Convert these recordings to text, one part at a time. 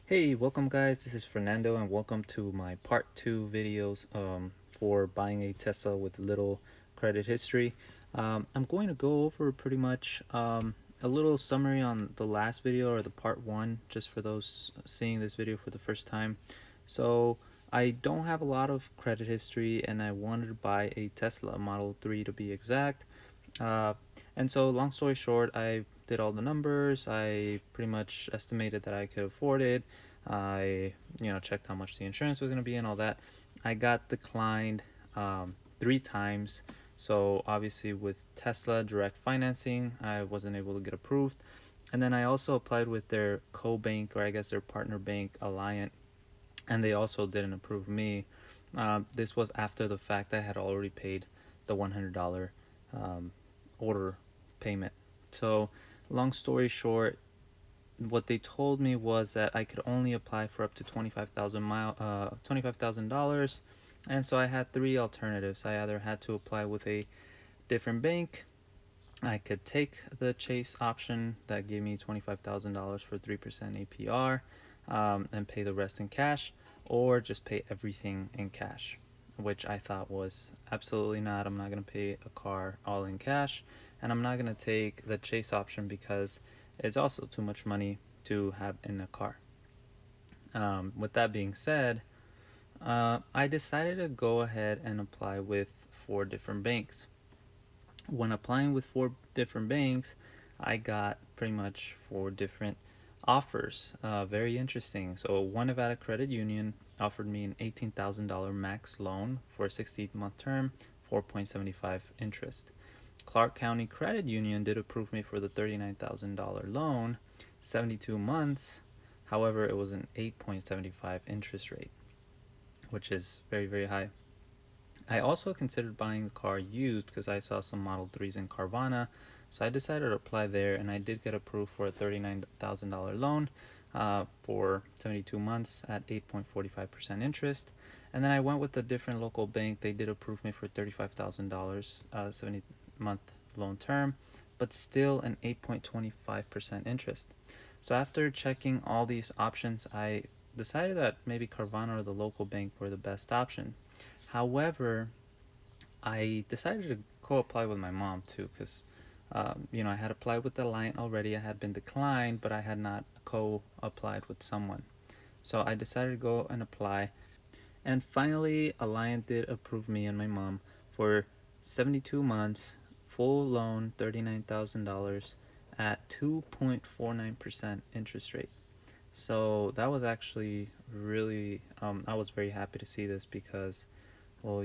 Hey, welcome guys, this is Fernando and welcome to my part 2 videos for buying a Tesla with little credit history. I'm going to go over pretty much a little summary on the last video or the part 1 just for those seeing this video for the first time. So I don't have a lot of credit history and I wanted to buy a Tesla Model 3 to be exact. Uh, and so long story short, I did all the numbers. I pretty much estimated that I could afford it. I, checked how much the insurance was going to be and all that. I got declined 3 times. So obviously with Tesla direct financing, I wasn't able to get approved. And then I also applied with their co-bank, or I guess their partner bank, Alliant, and they also didn't approve me. This was after the fact I had already paid the $100 um, order payment. So, long story short, what they told me was that I could only apply for up to $25,000, and so I had 3 alternatives. I either had to apply with a different bank, I could take the Chase option that gave me $25,000 for 3% APR and pay the rest in cash, or just pay everything in cash, which I thought was absolutely not. I'm not going to pay a car all in cash, and I'm not going to take the Chase option because it's also too much money to have in a car. With that being said, I decided to go ahead and apply with 4 different banks. When applying with 4 different banks, I got pretty much 4 different offers. Very interesting. So, one Nevada credit union offered me an $18,000 max loan for a 60-month term, 4.75 interest. Clark County Credit Union did approve me for the $39,000 loan, 72 months. However, it was an 8.75 interest rate, which is very, very high. I also considered buying the car used because I saw some Model 3s in Carvana, so I decided to apply there, and I did get approved for a $39,000 loan for 72 months at 8.45% interest. And then I went with a different local bank. They did approve me for $35,000, 70-month loan term, but still an 8.25% interest. So after checking all these options, I decided that maybe Carvana or the local bank were the best option. However, I decided to co-apply with my mom too, because I had applied with the Alliant already. I had been declined, but I had not co-applied with someone. So I decided to go and apply, and finally, Alliant did approve me and my mom for 72 months, full loan, $39,000 at 2.49% interest rate. So that was actually really, I was very happy to see this because, well,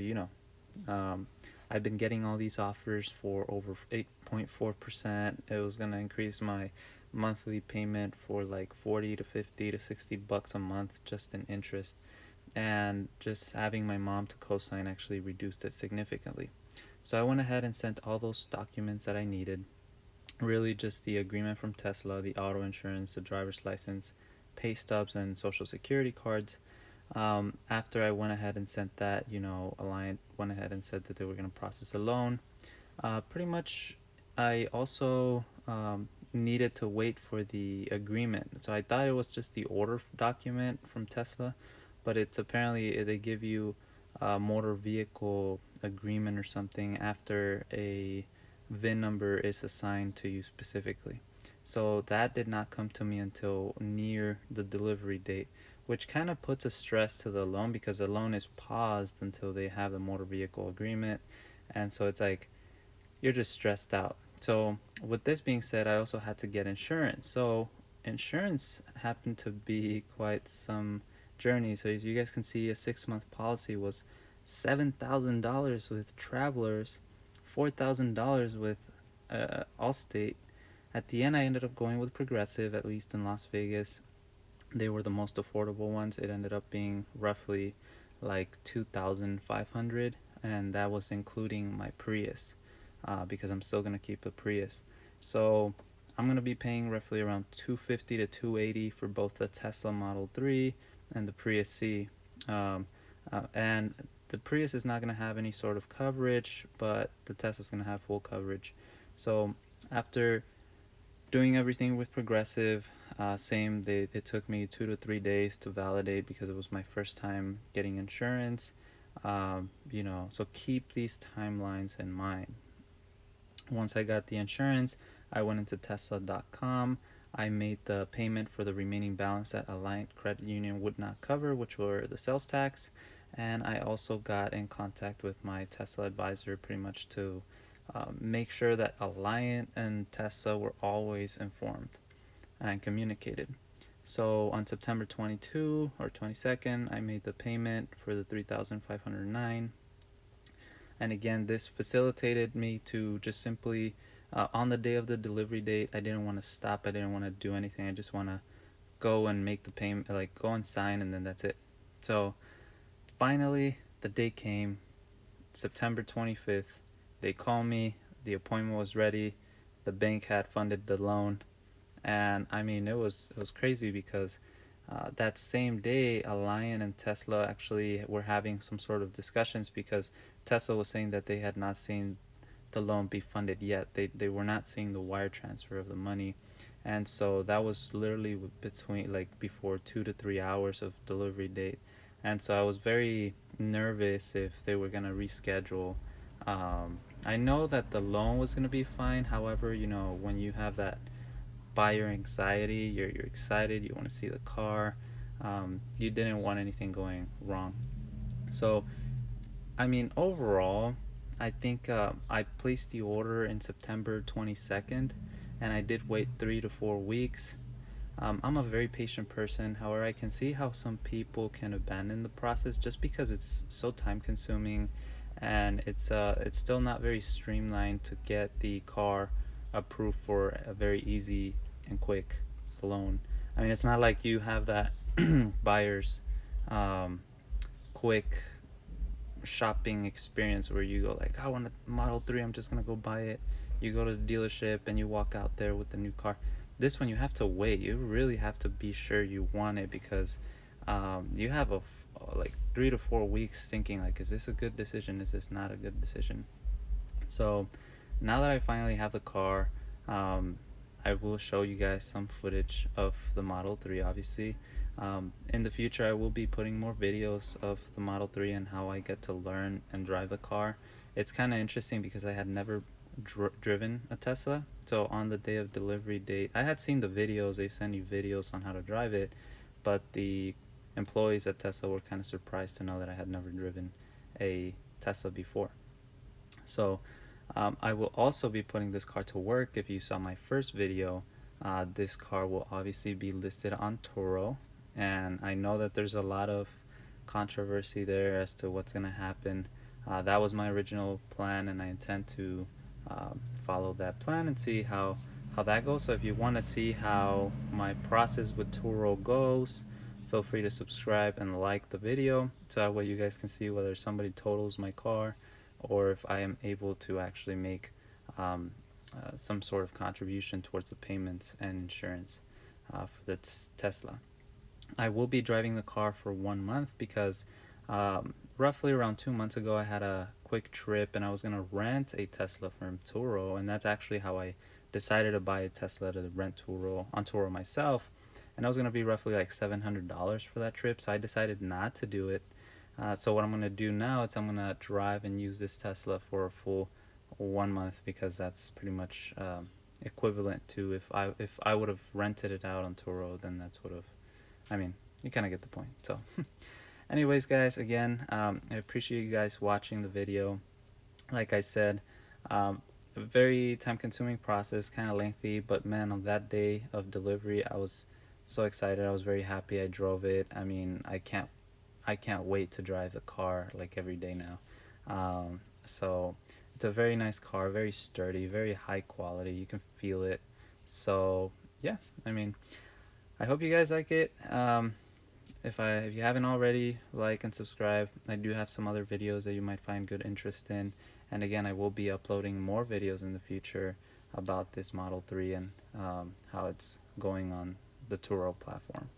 um, I've been getting all these offers for over 8.4%. It was going to increase my monthly payment for like 40 to 50 to $60 a month just in interest. And just having my mom to co-sign actually reduced it significantly. So I went ahead and sent all those documents that I needed. Really just the agreement from Tesla, the auto insurance, the driver's license, pay stubs, and social security cards. After I went ahead and sent that, Alliant went ahead and said that they were going to process a loan. Pretty much, I also needed to wait for the agreement. So I thought it was just the order document from Tesla, but it's apparently they give you a motor vehicle agreement or something after a VIN number is assigned to you specifically. So that did not come to me until near the delivery date, which kind of puts a stress to the loan because the loan is paused until they have the motor vehicle agreement. And so it's like you're just stressed out. So, with this being said, I also had to get insurance. So, insurance happened to be quite some journey. So, as you guys can see, a 6-month policy was $7,000 with Travelers, $4,000 with Allstate. At the end, I ended up going with Progressive, at least in Las Vegas. They were the most affordable ones. It ended up being roughly like 2,500, and that was including my Prius, because I'm still gonna keep the Prius. So I'm gonna be paying roughly around 250 to 280 for both the Tesla Model 3 and the Prius C. And the Prius is not gonna have any sort of coverage, but the Tesla's gonna have full coverage. So after doing everything with Progressive, Same, it took me 2 to 3 days to validate because it was my first time getting insurance. So keep these timelines in mind. Once I got the insurance, I went into Tesla.com. I made the payment for the remaining balance that Alliant Credit Union would not cover, which were the sales tax. And I also got in contact with my Tesla advisor pretty much to make sure that Alliant and Tesla were always informed and communicated. So on September 22 or 22nd, I made the payment for the $3,509. And again, this facilitated me to just simply, on the day of the delivery date, I didn't want to stop. I didn't want to do anything. I just want to go and make the payment, like go and sign, and then that's it. So finally, the day came, September 25th. They called me. The appointment was ready. The bank had funded the loan. And I mean, it was crazy because that same day, Alliant and Tesla actually were having some sort of discussions because Tesla was saying that they had not seen the loan be funded yet. They were not seeing the wire transfer of the money. And so that was literally between like before 2 to 3 hours of delivery date. And so I was very nervous if they were going to reschedule. I know that the loan was going to be fine. However, when you have that buyer anxiety, you're excited, you want to see the car, you didn't want anything going wrong. So I mean, overall, I think I placed the order in September 22nd, and I did wait 3 to 4 weeks. I'm a very patient person. However, I can see how some people can abandon the process just because it's so time consuming, and it's still not very streamlined to get the car approved for a very easy and quick loan. I mean, it's not like you have that buyer's quick shopping experience where you go like, I want a Model 3, I'm just gonna go buy it. You go to the dealership and you walk out there with the new car. This one you have to wait. You really have to be sure you want it because you have like 3 to 4 weeks thinking like, is this a good decision, is this not a good decision? So now that I finally have the car, I will show you guys some footage of the Model 3 obviously. In the future I will be putting more videos of the Model 3 and how I get to learn and drive the car. It's kind of interesting because I had never driven a Tesla, so on the day of delivery date I had seen the videos. They send you videos on how to drive it, but the employees at Tesla were kind of surprised to know that I had never driven a Tesla before. So I will also be putting this car to work. If you saw my first video, this car will obviously be listed on Turo, and I know that there's a lot of controversy there as to what's going to happen. That was my original plan, and I intend to follow that plan and see how that goes. So if you want to see how my process with Turo goes, feel free to subscribe and like the video so that way you guys can see whether somebody totals my car or if I am able to actually make some sort of contribution towards the payments and insurance for the Tesla. I will be driving the car for 1 month because roughly around 2 months ago I had a quick trip and I was going to rent a Tesla from Turo, and that's actually how I decided to buy a Tesla, to rent on Turo myself. And I was going to be roughly like $700 for that trip, so I decided not to do it. So what I'm going to do now is I'm going to drive and use this Tesla for a full 1 month because that's pretty much equivalent to if I would have rented it out on Turo, then that's would have, I mean, you kind of get the point. So anyways guys, again, I appreciate you guys watching the video. Like I said, a very time consuming process, kind of lengthy, but man, on that day of delivery I was so excited. I was very happy. I drove it. I mean, I can't wait to drive the car like every day now. So it's a very nice car, very sturdy, very high quality. You can feel it. So yeah, I mean, I hope you guys like it. If you haven't already, like and subscribe. I do have some other videos that you might find good interest in, and again, I will be uploading more videos in the future about this Model 3 and how it's going on the Turo platform.